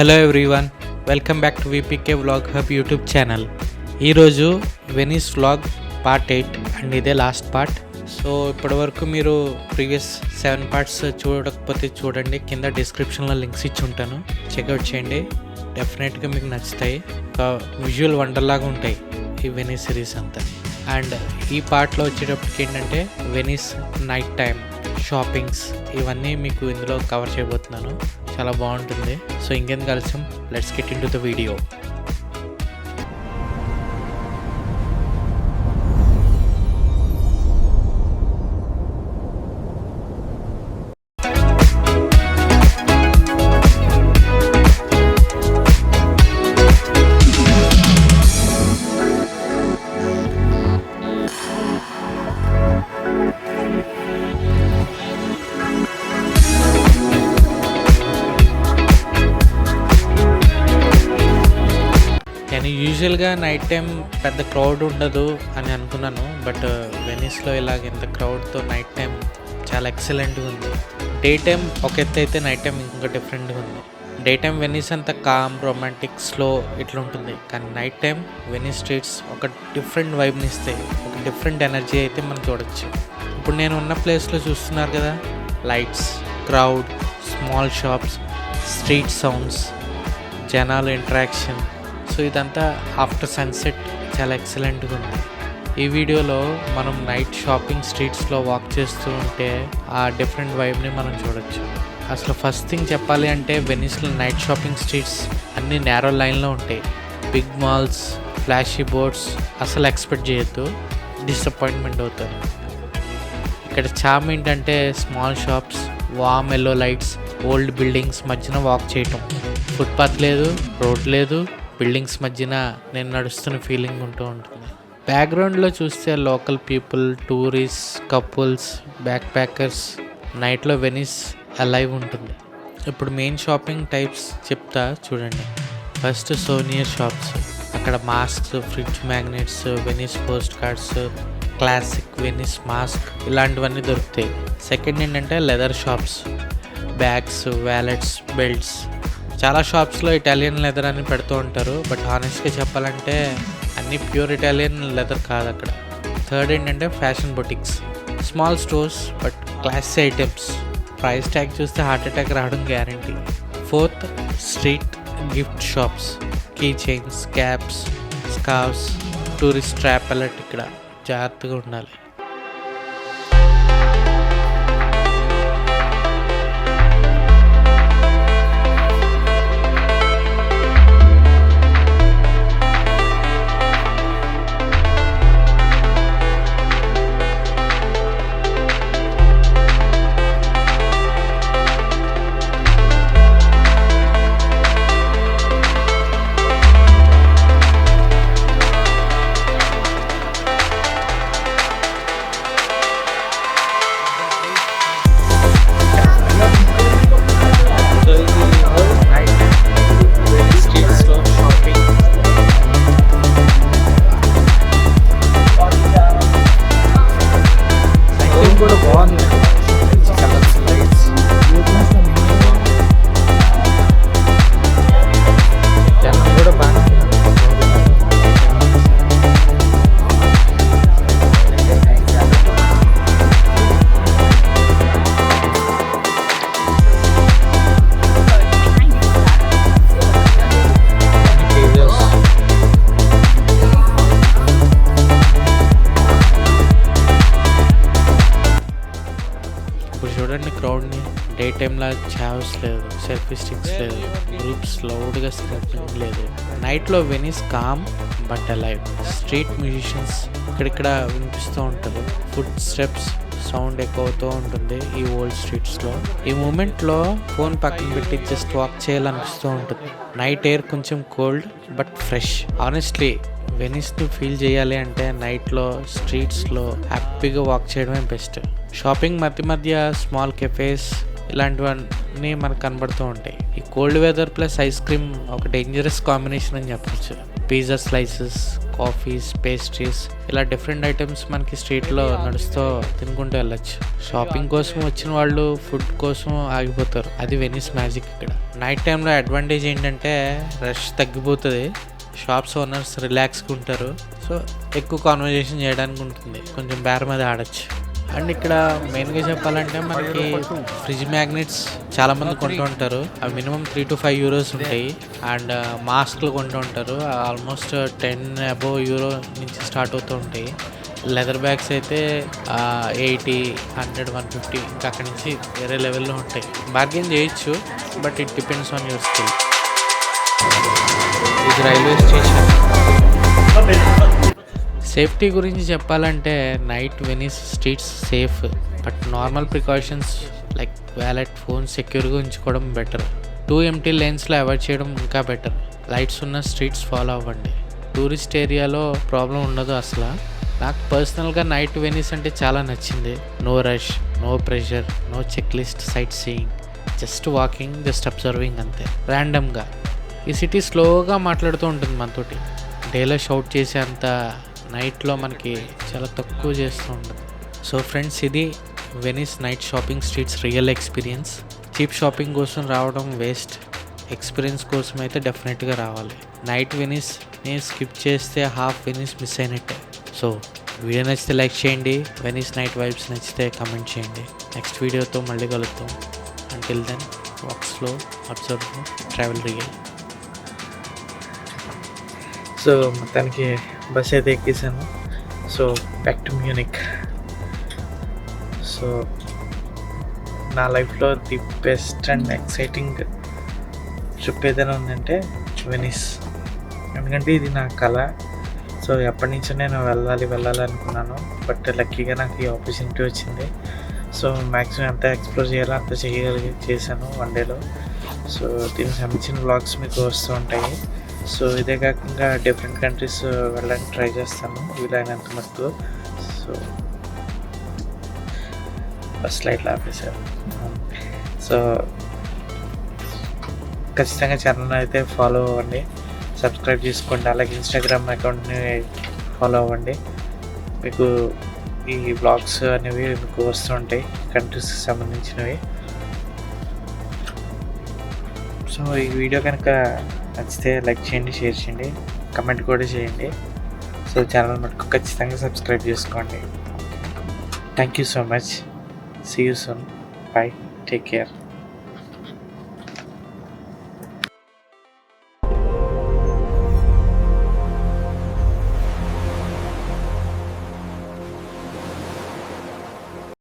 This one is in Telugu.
Hello everyone, welcome back to VPK vlog hub YouTube channel. ఈరోజు వెనిస్ వ్లాగ్ పార్ట్ 8 అండ్ ఇదే లాస్ట్ పార్ట్. సో ఇప్పటివరకు మీరు ప్రీవియస్ 7 పార్ట్స్ చూడకపోతే చూడండి, కింద డిస్క్రిప్షన్లో లింక్స్ ఇచ్చి ఉంటాను, చెక్అవుట్ చేయండి. డెఫినెట్గా మీకు నచ్చుతాయి. ఒక విజువల్ వండర్లాగా ఉంటాయి ఈ వెనిస్ సిరీస్ అంతా. అండ్ ఈ పార్ట్లో వచ్చేటప్పటికి ఏంటంటే వెనిస్ నైట్ టైం షాపింగ్స్ ఇవన్నీ మీకు ఇందులో కవర్ చేయబోతున్నాను. చాలా బాగుంటుంది. సో ఇంకేం కలిసాం, let's get in to the video. నేను యూజువల్గా నైట్ టైం పెద్ద క్రౌడ్ ఉండదు అని అనుకున్నాను, బట్ వెనిస్లో ఇలాగ ఇంత క్రౌడ్తో నైట్ టైం చాలా ఎక్సలెంట్గా ఉంది. డే టైం ఒక ఎత్తు అయితే నైట్ టైం ఇంకా డిఫరెంట్గా ఉంది. డే టైం వెనిస్ అంతా కామ్, రొమాంటిక్, స్లో ఇట్లా ఉంటుంది. కానీ నైట్ టైం వెనిస్ స్ట్రీట్స్ ఒక డిఫరెంట్ వైబ్ని ఇస్తాయి, ఒక డిఫరెంట్ ఎనర్జీ అయితే మనం చూడొచ్చు. ఇప్పుడు నేను ఉన్న ప్లేస్లో చూస్తున్నారు కదా, lights, crowd, small shops, street sounds, జనాలు ఇంటరాక్షన్. సో ఇదంతా ఆఫ్టర్ సన్సెట్ చాలా ఎక్సలెంట్గా ఉంది. ఈ వీడియోలో మనం నైట్ షాపింగ్ స్ట్రీట్స్లో వాక్ చేస్తూ ఉంటే ఆ డిఫరెంట్ వైబ్ని మనం చూడొచ్చు. అసలు ఫస్ట్ థింగ్ చెప్పాలి అంటే వెనిస్లో నైట్ షాపింగ్ స్ట్రీట్స్ అన్నీ నేరో లైన్లో ఉంటాయి. బిగ్ మాల్స్, ఫ్లాషీ బోర్డ్స్ అసలు ఎక్స్పెక్ట్ చేయొద్దు, డిసప్పాయింట్మెంట్ అవుతారు. ఇక్కడ చామ్ ఏంటంటే స్మాల్ షాప్స్, వామ్ ఎల్లో లైట్స్, ఓల్డ్ బిల్డింగ్స్ మధ్యన వాక్ చేయటం. ఫుట్పాత్ లేదు, రోడ్ లేదు, బిల్డింగ్స్ మధ్యన నేను నడుస్తున్న ఫీలింగ్ ఉంటూ ఉంటుంది. బ్యాక్గ్రౌండ్లో చూస్తే local people, tourist, couples, back packers. నైట్లో వెనిస్ అలైవ్ ఉంటుంది. ఇప్పుడు మెయిన్ షాపింగ్ టైప్స్ చెప్తా చూడండి. ఫస్ట్ సోనియర్ షాప్స్, అక్కడ masks, fridge magnets, Venice post cards, classic Venice mask ఇలాంటివన్నీ దొరుకుతాయి. సెకండ్ ఏంటంటే leather shops, bags, wallets, belts. చాలా షాప్స్లో ఇటాలియన్ లెదర్ అని పెడుతూ ఉంటారు, బట్ హానెస్ట్గా చెప్పాలంటే అన్నీ ప్యూర్ ఇటాలియన్ లెదర్ కాదు అక్కడ. థర్డ్ ఏంటంటే fashion boutiques, small stores but classy items. Price tag చూస్తే హార్ట్ అటాక్ రావడం guarantee. Fourth street gift shops, key chains, caps, scarves, tourist trap alert. ఇక్కడ జాగ్రత్తగా ఉండాలి. చూడండి క్రౌడ్ని. డే టైంలో చావ్స్ లేదు, సెల్ఫీ స్టిక్స్ లేదు, గ్రూప్స్ లౌడ్గా స్క్రాపింగ్ లేదు. నైట్లో Venice calm but alive. Street musicians ఇక్కడిక్కడ వినిపిస్తూ ఉంటారు. ఫుడ్ స్టెప్స్ సౌండ్ ఎక్కువ అవుతూ ఉంటుంది ఈ ఓల్డ్ స్ట్రీట్స్లో. ఈ మూమెంట్లో ఫోన్ పక్కన పెట్టి జస్ట్ వాక్ చేయాలనిపిస్తూ ఉంటుంది. నైట్ ఎయిర్ కొంచెం కోల్డ్ బట్ ఫ్రెష్. ఆనెస్ట్లీ వెనిస్ని ఫీల్ చేయాలి అంటే నైట్లో స్ట్రీట్స్లో హ్యాపీగా వాక్ చేయడమే బెస్ట్. షాపింగ్ మధ్య మధ్య స్మాల్ కెఫేస్ ఇలాంటివన్నీ మనకు కనబడుతూ ఉంటాయి. ఈ cold weather plus ice cream ఒక డేంజరస్ కాంబినేషన్ అని చెప్పచ్చు. పిజ్జా స్లైసెస్, కాఫీస్, పేస్ట్రీస్ ఇలా డిఫరెంట్ ఐటమ్స్ మనకి స్ట్రీట్లో నడుస్తూ తినుకుంటూ వెళ్ళచ్చు. షాపింగ్ కోసం వచ్చిన వాళ్ళు ఫుడ్ కోసం ఆగిపోతారు. అది వెనిస్ మ్యాజిక్ ఇక్కడ. నైట్ టైంలో అడ్వాంటేజ్ ఏంటంటే రష్ తగ్గిపోతుంది, షాప్స్ ఓనర్స్ రిలాక్స్గా ఉంటారు, సో ఎక్కువ కాన్వర్జేషన్ చేయడానికి ఉంటుంది, కొంచెం బేరం మీద ఆడచ్చు. అండ్ ఇక్కడ మెయిన్గా చెప్పాలంటే మనకి ఫ్రిడ్జ్ మ్యాగ్నెట్స్ చాలామంది కొంటూ ఉంటారు. అవి మినిమం 3 to 5 euros ఉంటాయి. అండ్ మాస్క్లు కొంటూ ఉంటారు, ఆల్మోస్ట్ 10 above euro నుంచి స్టార్ట్ అవుతూ ఉంటాయి. లెదర్ బ్యాగ్స్ అయితే 80, 100, 150 ఇంకా అక్కడి నుంచి వేరే లెవెల్లో ఉంటాయి. బార్గెన్ చేయొచ్చు, but it depends on your skill. ఇది రైల్వే స్టేషన్. సేఫ్టీ గురించి చెప్పాలంటే night Venice streets safe, but normal precautions like wallet, phone సెక్యూర్గా ఉంచుకోవడం బెటర్. 2 empty లేన్స్లో అవాయిడ్ చేయడం ఇంకా బెటర్. లైట్స్ ఉన్న స్ట్రీట్స్ ఫాలో అవ్వండి. టూరిస్ట్ ఏరియాలో ప్రాబ్లం ఉండదు అసలు. నాకు పర్సనల్గా నైట్ వెనిస్ అంటే చాలా నచ్చింది. No rush, no pressure, no checklist, sightseeing, just walking, just observing అంతే. ర్యాండమ్గా ఈ సిటీ స్లోగా మాట్లాడుతూ ఉంటుంది మనతోటి. డేలో షౌట్ చేసే అంత నైట్లో మనకి చాలా తక్కువ చేస్తూ ఉంటుంది. సో ఫ్రెండ్స్, ఇది Venice night shopping streets real experience. Cheap shopping కోసం రావడం వేస్ట్, ఎక్స్పీరియన్స్ కోసం అయితే డెఫినెట్గా రావాలి. నైట్ వెనిస్ని స్కిప్ చేస్తే హాఫ్ వెనిస్ మిస్ అయినట్టే. సో వీడియో నచ్చితే లైక్ చేయండి, వెనిస్ నైట్ వైబ్స్ నచ్చితే కమెంట్ చేయండి. నెక్స్ట్ వీడియోతో మళ్ళీ కలుద్దాం. Until then, walk slow, observe, travel real. So మొత్తానికి బస్ అయితే ఎక్కేసాను. So back to Munich. So నా లైఫ్లో the best and exciting trip ఏదైనా ఉందంటే వెనిస్. ఎందుకంటే ఇది నా కళ. సో ఎప్పటి నుంచో నేను వెళ్ళాలి అనుకున్నాను, బట్ లక్కీగా నాకు ఈ ఆపర్చునిటీ వచ్చింది. సో మ్యాక్సిమం ఎంత ఎక్స్ప్లోర్ చేయాలో అంత చేశాను 1 dayలో. సో దీనికి సంబంధించిన వ్లాగ్స్ మీకు వస్తూ ఉంటాయి. సో ఇదే కాకుండా డిఫరెంట్ కంట్రీస్ వెళ్ళడానికి ట్రై చేస్తాను వీలైనంత మటుకు. సో బస్ లైట్లు ఆపేశారు. సో ఖచ్చితంగా ఛానల్ అయితే ఫాలో అవ్వండి, సబ్స్క్రైబ్ చేసుకోండి. అలాగే ఇన్స్టాగ్రామ్ అకౌంట్ని ఫాలో అవ్వండి. మీకు ఈ వ్లాగ్స్ అనేవి మీకు వస్తూ ఉంటాయి, కంట్రీస్కి సంబంధించినవి. సో ఈ వీడియో కనుక నచ్చితే లైక్ చేయండి, షేర్ చేయండి, కమెంట్ కూడా చేయండి. సో ఛానల్ మటుకు ఖచ్చితంగా సబ్స్క్రైబ్ చేసుకోండి. Thank you so much. See you soon. Bye. Take care.